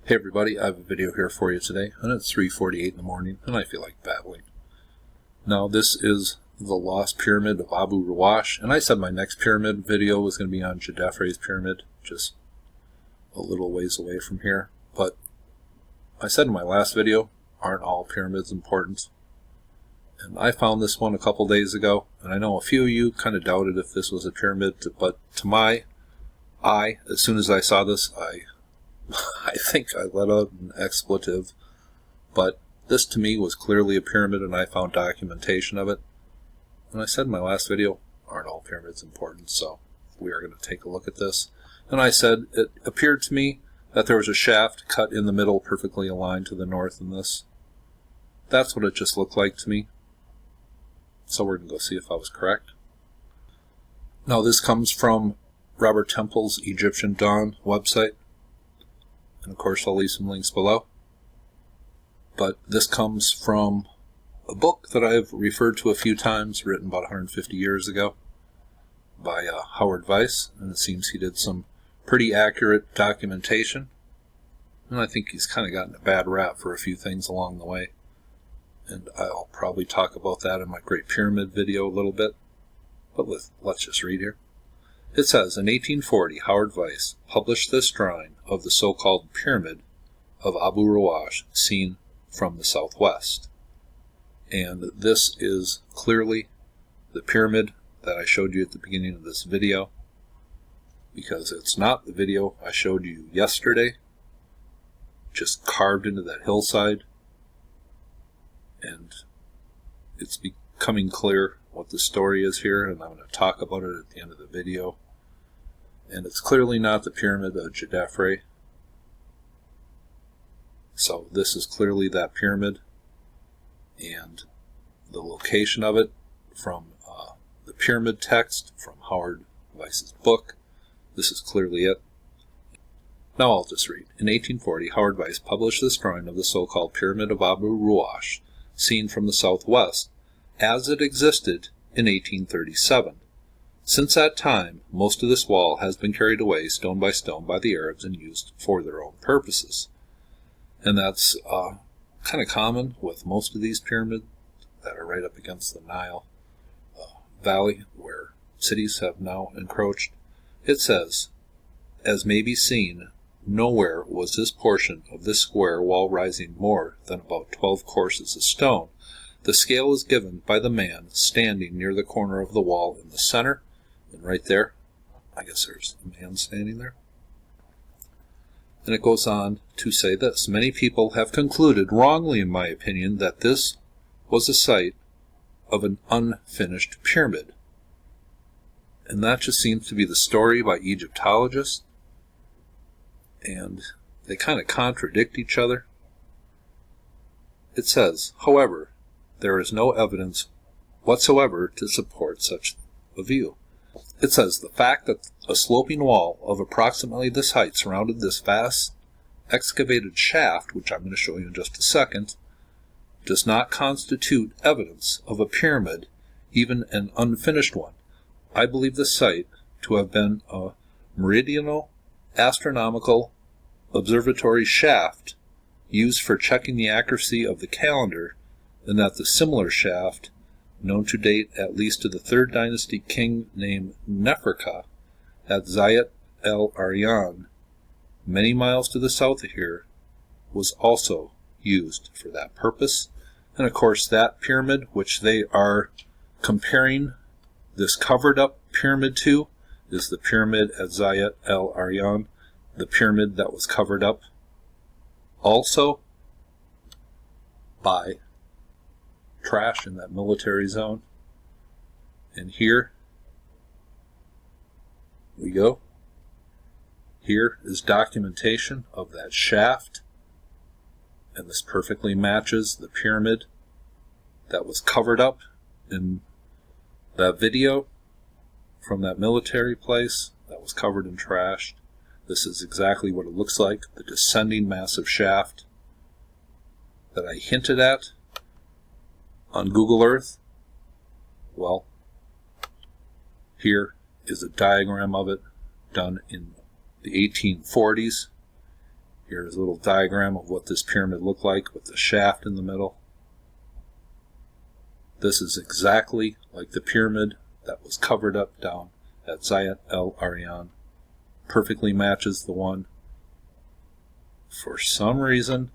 Hey everybody, I have a video here for you today, and it's 3:48 in the morning, and I feel like babbling. Now this is the Lost Pyramid of Abu Rawash, and I said my next pyramid video was going to be on Djedefre's pyramid, just a little ways away from here. But I said in my last video, aren't all pyramids important? And I found this one a couple days ago, and I know a few of you kind of doubted if this was a pyramid, but to my eye, as soon as I saw this, I think I let out an expletive, but this to me was clearly a pyramid, and I found documentation of it. And I said in my last video, aren't all pyramids important? So we are going to take a look at this. And I said it appeared to me that there was a shaft cut in the middle, perfectly aligned to the north in this. That's what it just looked like to me. So we're going to go see if I was correct. Now this comes from Robert Temple's Egyptian Dawn website. And of course I'll leave some links below. But this comes from a book that I've referred to a few times, written about 150 years ago by Howard Weiss, and it seems he did some pretty accurate documentation. And I think he's kind of gotten a bad rap for a few things along the way. And I'll probably talk about that in my Great Pyramid video a little bit. But let's just read here. It says, in 1840, Howard Weiss published this drawing of the so-called Pyramid of Abu Rawash seen from the southwest. And this is clearly the pyramid that I showed you at the beginning of this video, because it's not the video I showed you yesterday, just carved into that hillside. And it's becoming clear what the story is here, and I'm going to talk about it at the end of the video. And it's clearly not the pyramid of Djedefre. So this is clearly that pyramid, and the location of it from the pyramid text from Howard Weiss's book. This is clearly it. Now I'll just read. In 1840, Howard Weiss published this drawing of the so-called Pyramid of Abu Rawash, seen from the southwest, as it existed in 1837. Since that time, most of this wall has been carried away stone by stone by the Arabs and used for their own purposes. And that's kind of common with most of these pyramids that are right up against the Nile Valley, where cities have now encroached. It says, as may be seen, nowhere was this portion of this square wall rising more than about 12 courses of stone. The scale is given by the man standing near the corner of the wall in the center, and right there, I guess there's a man standing there. And it goes on to say this. Many people have concluded, wrongly in my opinion, that this was the site of an unfinished pyramid. And that just seems to be the story by Egyptologists. And they kind of contradict each other. It says, however, there is no evidence whatsoever to support such a view. It says, the fact that a sloping wall of approximately this height surrounded this vast excavated shaft, which I'm going to show you in just a second, does not constitute evidence of a pyramid, even an unfinished one. I believe this site to have been a meridional astronomical observatory shaft used for checking the accuracy of the calendar, and that the similar shaft, known to date at least to the 3rd dynasty king named Neferka at Zayat el-Aryan, many miles to the south of here, was also used for that purpose. And of course that pyramid, which they are comparing this covered up pyramid to, is the pyramid at Zayat el-Aryan, the pyramid that was covered up also by trash in that military zone. And here we go. Here is documentation of that shaft, and this perfectly matches the pyramid that was covered up in that video from that military place that was covered in trash. This is exactly what it looks like, the descending massive shaft that I hinted at on Google Earth. Well, here is a diagram of it done in the 1840s. Here's a little diagram of what this pyramid looked like with the shaft in the middle. This is exactly like the pyramid that was covered up down at Zayat el-Aryan. Perfectly matches the one, for some reason,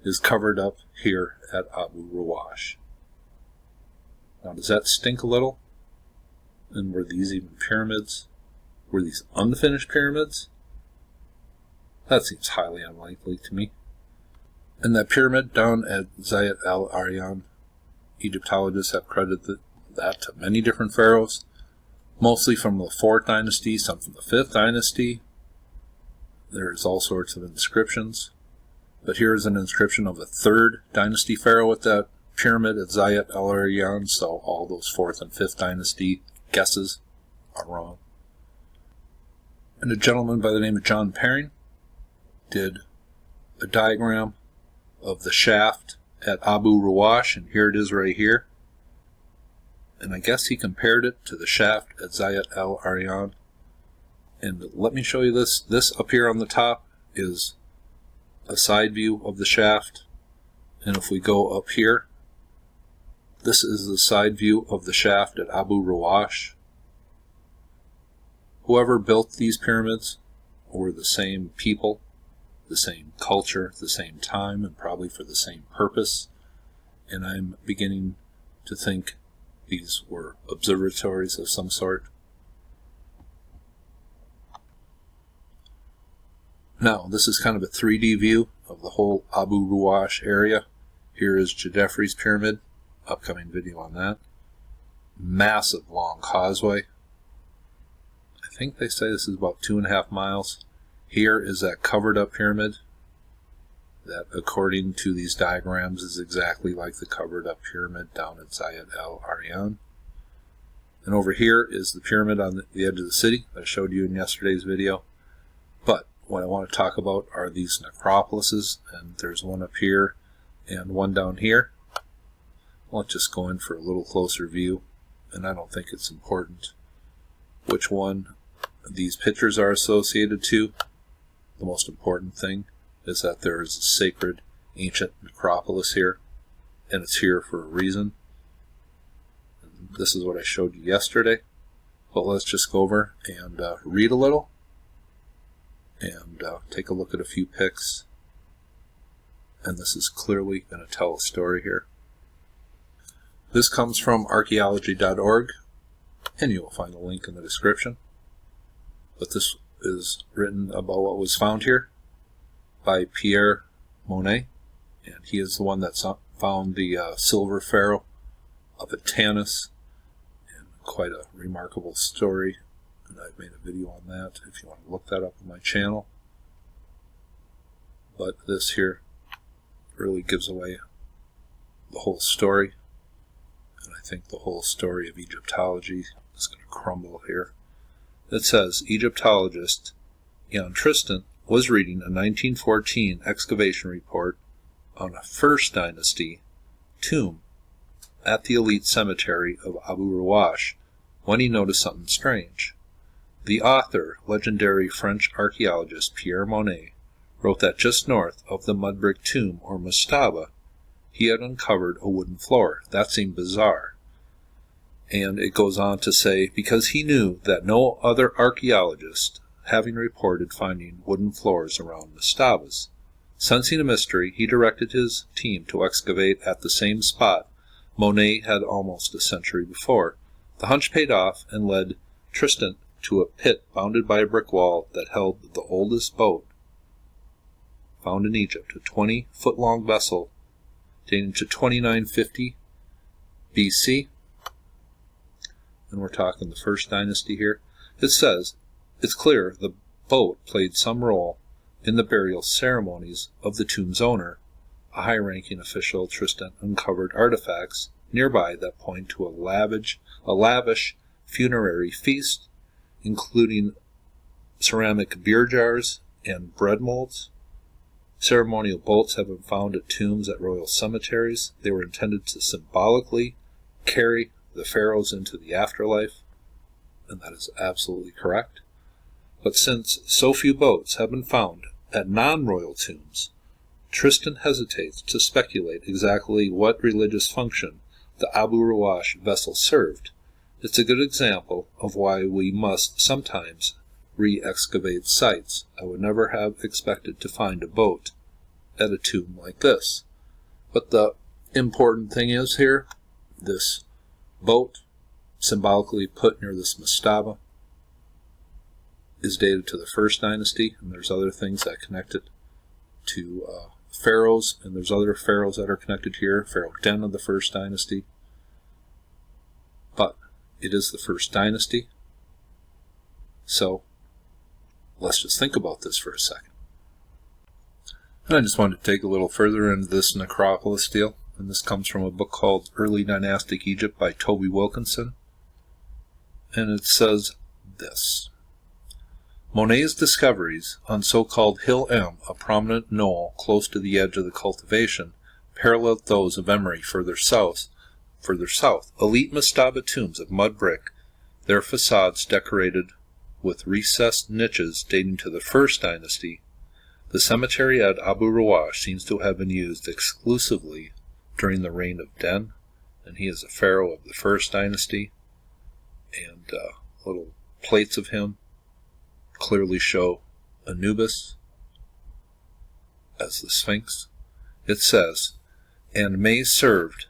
is covered up here at Abu Rawash. Now, does that stink a little? And were these even pyramids? Were these unfinished pyramids? That seems highly unlikely to me. And that pyramid down at Zayat el-Aryan, Egyptologists have credited that to many different pharaohs, mostly from the 4th dynasty, some from the 5th dynasty. There's all sorts of inscriptions. But here's an inscription of a 3rd dynasty pharaoh at that pyramid at Zayat el-Aryan, so all those 4th and 5th dynasty guesses are wrong. And a gentleman by the name of John Perrin did a diagram of the shaft at Abu Rawash, and here it is right here. And I guess he compared it to the shaft at Zayat el-Aryan. And let me show you this. This up here on the top is a side view of the shaft. And if we go up here, this is the side view of the shaft at Abu Rawash. Whoever built these pyramids were the same people, the same culture, the same time, and probably for the same purpose. And I'm beginning to think these were observatories of some sort. Now, this is kind of a 3D view of the whole Abu Rawash area. Here is Djedefre's pyramid, upcoming video on that. Massive long causeway. I think they say this is about 2.5 miles. Here is that covered up pyramid that, according to these diagrams, is exactly like the covered up pyramid down at Zayat el-Aryan. And over here is the pyramid on the edge of the city that I showed you in yesterday's video. But what I want to talk about are these necropolises, and there's one up here and one down here. Let's just go in for a little closer view, and I don't think it's important which one these pictures are associated to. The most important thing is that there is a sacred ancient necropolis here, and it's here for a reason. And this is what I showed you yesterday, but let's just go over and read a little and take a look at a few pics. And this is clearly going to tell a story here. This comes from archaeology.org, and you will find a link in the description. But this is written about what was found here by Pierre Monet, and he is the one that found the silver pharaoh up at Tanis, and quite a remarkable story, and I've made a video on that if you want to look that up on my channel. But this here really gives away the whole story, and I think the whole story of Egyptology is going to crumble here. It says, Egyptologist Jan Tristan was reading a 1914 excavation report on a 1st dynasty tomb at the elite cemetery of Abu Rawash when he noticed something strange. The author, legendary French archaeologist Pierre Monet, wrote that just north of the mud brick tomb, or mastaba, he had uncovered a wooden floor. That seemed bizarre. And it goes on to say, because he knew that no other archaeologist having reported finding wooden floors around mastabas. Sensing a mystery, he directed his team to excavate at the same spot Monet had almost a century before. The hunch paid off and led Tristan to a pit bounded by a brick wall that held the oldest boat found in Egypt, a 20-foot-long vessel dating to 2950 BC. And we're talking the 1st dynasty here. It says, it's clear the boat played some role in the burial ceremonies of the tomb's owner. A high-ranking official, Tristan, uncovered artifacts nearby that point to a lavish funerary feast, including ceramic beer jars and bread molds. Ceremonial bolts have been found at tombs at royal cemeteries. They were intended to symbolically carry the pharaohs into the afterlife, and that is absolutely correct. But since so few boats have been found at non-royal tombs, Tristan hesitates to speculate exactly what religious function the Abu Rawash vessel served. It's a good example of why we must sometimes re-excavate sites. I would never have expected to find a boat at a tomb like this. But the important thing is here, this boat, symbolically put near this mastaba, is dated to the first dynasty, and there's other things that connect it to pharaohs, and there's other pharaohs that are connected here, Pharaoh Den of the first dynasty. But it is the first dynasty, so let's just think about this for a second. And I just wanted to take a little further into this Necropolis deal, and this comes from a book called Early Dynastic Egypt by Toby Wilkinson, and it says this. Monet's discoveries on so-called Hill M, a prominent knoll close to the edge of the cultivation, paralleled those of Emery further south. Elite mastaba tombs of mud brick, their facades decorated with recessed niches dating to the first dynasty. The cemetery at Abu Rawash seems to have been used exclusively during the reign of Den, and he is a pharaoh of the first dynasty, and little plates of him clearly show Anubis as the Sphinx. It says, and may served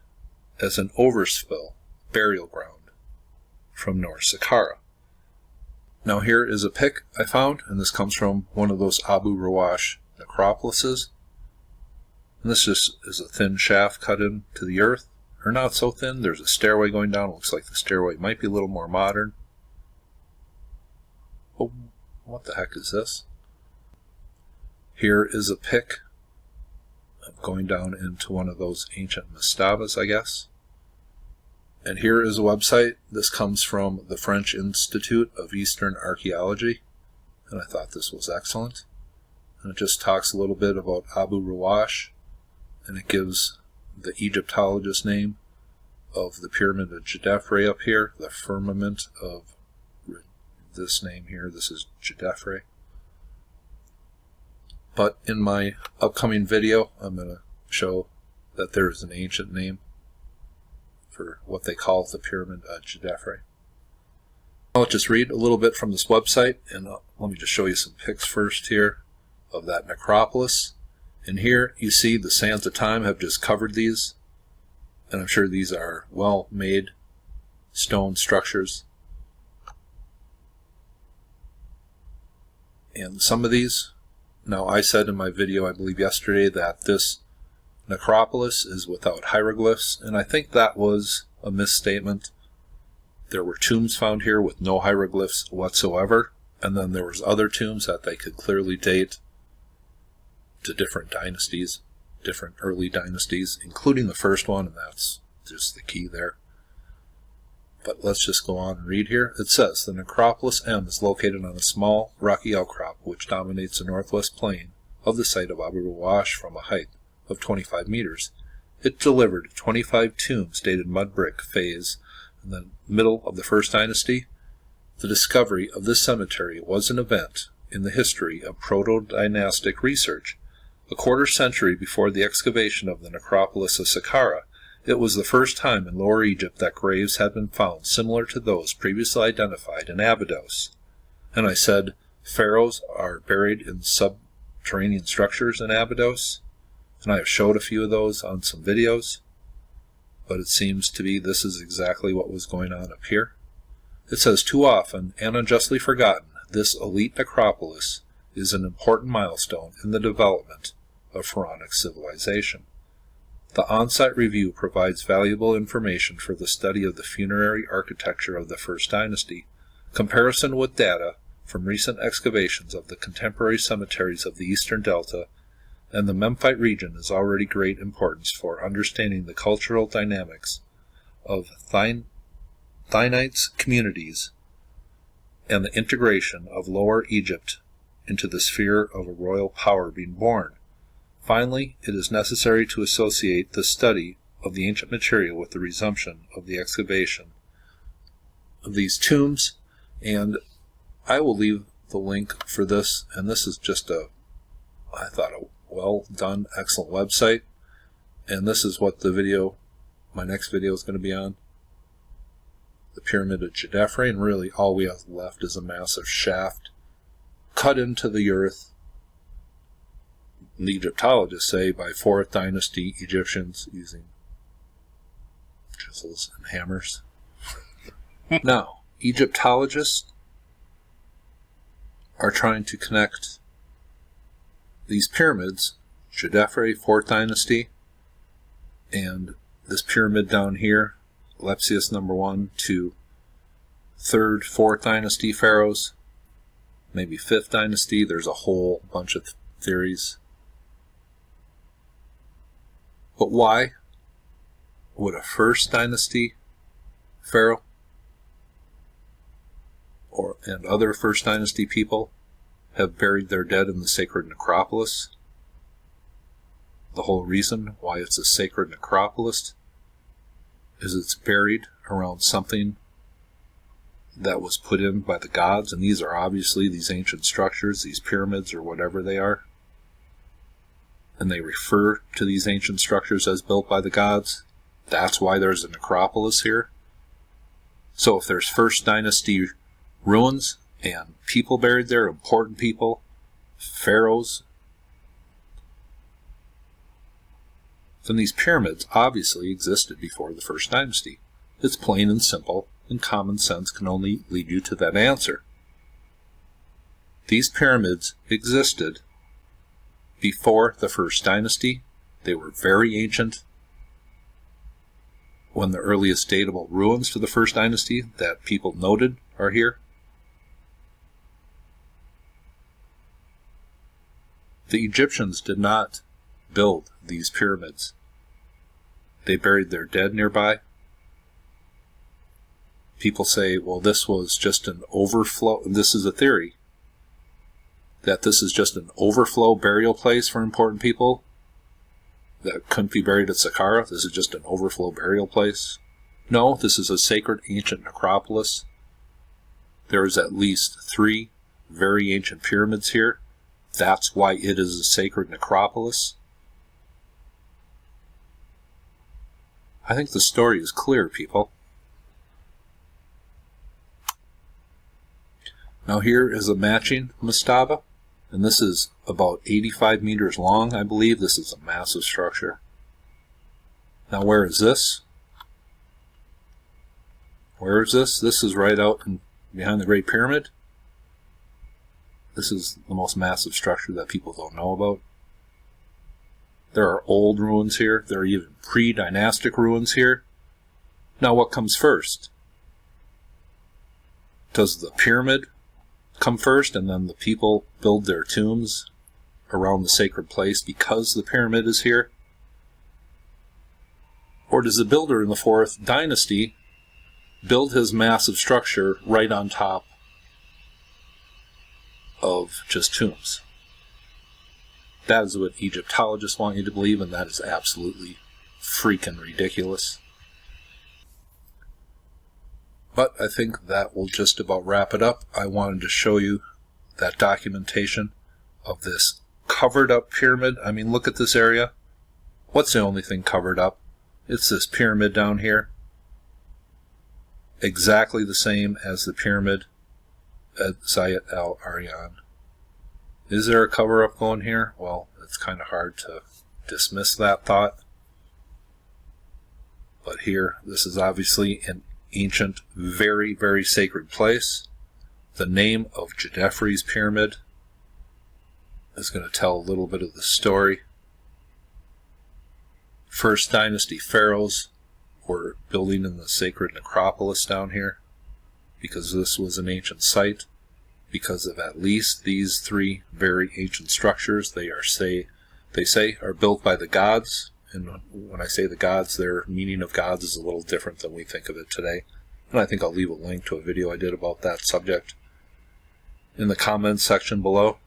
as an overspill burial ground from North Saqqara. Now here is a pic I found, and this comes from one of those Abu Rawash necropolises. And this just is a thin shaft cut into the earth, or not so thin. There's a stairway going down. It looks like the stairway might be a little more modern. Oh, what the heck is this? Here is a pic of going down into one of those ancient mastabas, I guess. And here is a website. This comes from the French Institute of Eastern Archaeology, and I thought this was excellent. And it just talks a little bit about Abu Rawash, and it gives the Egyptologist name of the pyramid of Djedefre up here, the firmament of this name here. This is Djedefre. But in my upcoming video, I'm going to show that there is an ancient name for what they call the pyramid of Djedefre. I'll just read a little bit from this website, and let me just show you some pics first here of that necropolis. And here you see the sands of time have just covered these, and I'm sure these are well-made stone structures. And some of these, now I said in my video, I believe yesterday, that this necropolis is without hieroglyphs, and I think that was a misstatement. There were tombs found here with no hieroglyphs whatsoever, and then there was other tombs that they could clearly date to different dynasties, different early dynasties, including the first one, and that's just the key there. But let's just go on and read here. It says, the Necropolis M is located on a small rocky outcrop which dominates the northwest plain of the site of Abu Rawash from a height of 25 meters. It delivered 25 tombs dated mud brick phase in the middle of the first dynasty. The discovery of this cemetery was an event in the history of proto-dynastic research. A quarter century before the excavation of the necropolis of Saqqara, it was the first time in Lower Egypt that graves had been found similar to those previously identified in Abydos. And I said, pharaohs are buried in subterranean structures in Abydos, and I have showed a few of those on some videos, but it seems to be this is exactly what was going on up here. It says, too often and unjustly forgotten, this elite necropolis is an important milestone in the development of pharaonic civilization. The on-site review provides valuable information for the study of the funerary architecture of the First Dynasty. Comparison with data from recent excavations of the contemporary cemeteries of the Eastern Delta and the Memphite region is already great importance for understanding the cultural dynamics of Thinite communities and the integration of Lower Egypt into the sphere of a royal power being born. Finally, it is necessary to associate the study of the ancient material with the resumption of the excavation of these tombs, and I will leave the link for this, and this is just a I thought a well done, excellent website. And this is what my next video is going to be on. The Pyramid of Djedefre, and really all we have left is a massive shaft cut into the earth, the Egyptologists say, by 4th dynasty Egyptians using chisels and hammers. Now, Egyptologists are trying to connect these pyramids, Djedefre, 4th dynasty, and this pyramid down here, Lepsius #1, to 3rd, 4th dynasty pharaohs, maybe 5th dynasty. There's a whole bunch of theories. But why would a 1st dynasty pharaoh and other 1st dynasty people have buried their dead in the sacred necropolis? The whole reason why it's a sacred necropolis is it's buried around something that was put in by the gods, and these are obviously these ancient structures, these pyramids or whatever they are, and they refer to these ancient structures as built by the gods. That's why there's a necropolis here. So if there's 1st dynasty ruins and people buried there, important people, pharaohs, then these pyramids obviously existed before the 1st dynasty. It's plain and simple, and common sense can only lead you to that answer. These pyramids existed before the 1st dynasty. They were very ancient. When the earliest datable ruins to the 1st dynasty that people noted are here. The Egyptians did not build these pyramids. They buried their dead nearby. People say, well, this was just an overflow. This is a theory, that this is just an overflow burial place for important people that couldn't be buried at Saqqara. This is just an overflow burial place. No, this is a sacred ancient necropolis. There is at least 3 very ancient pyramids here. That's why it is a sacred necropolis. I think the story is clear, people. Now here is a matching mastaba, and this is about 85 meters long, I believe. This is a massive structure. Now where is this? Where is this? This is right out behind the Great Pyramid. This is the most massive structure that people don't know about. There are old ruins here. There are even pre-dynastic ruins here. Now what comes first? Does the pyramid come first and then the people build their tombs around the sacred place because the pyramid is here? Or does the builder in the 4th dynasty build his massive structure right on top of just tombs? That is what Egyptologists want you to believe, and that is absolutely freaking ridiculous. But I think that will just about wrap it up. I wanted to show you that documentation of this covered up pyramid. I mean, look at this area. What's the only thing covered up? It's this pyramid down here. Exactly the same as the pyramid at Zayat al-Aryan. Is there a cover-up going here? Well, it's kind of hard to dismiss that thought. But here, this is obviously an ancient, very, very sacred place. The name of Djedefre's pyramid is going to tell a little bit of the story. 1st dynasty pharaohs were building in the sacred necropolis down here because this was an ancient site. Because of at least these 3 very ancient structures, they say are built by the gods. And when I say the gods, their meaning of gods is a little different than we think of it today. And I think I'll leave a link to a video I did about that subject in the comments section below.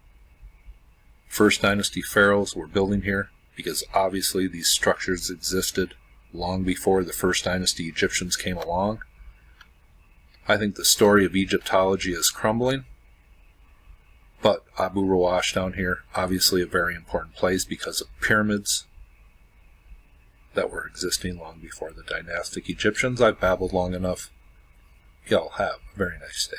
1st dynasty pharaohs were building here because obviously these structures existed long before the 1st dynasty Egyptians came along. I think the story of Egyptology is crumbling. But Abu Rawash down here, obviously a very important place because of pyramids that were existing long before the dynastic Egyptians. I've babbled long enough. Y'all have a very nice day.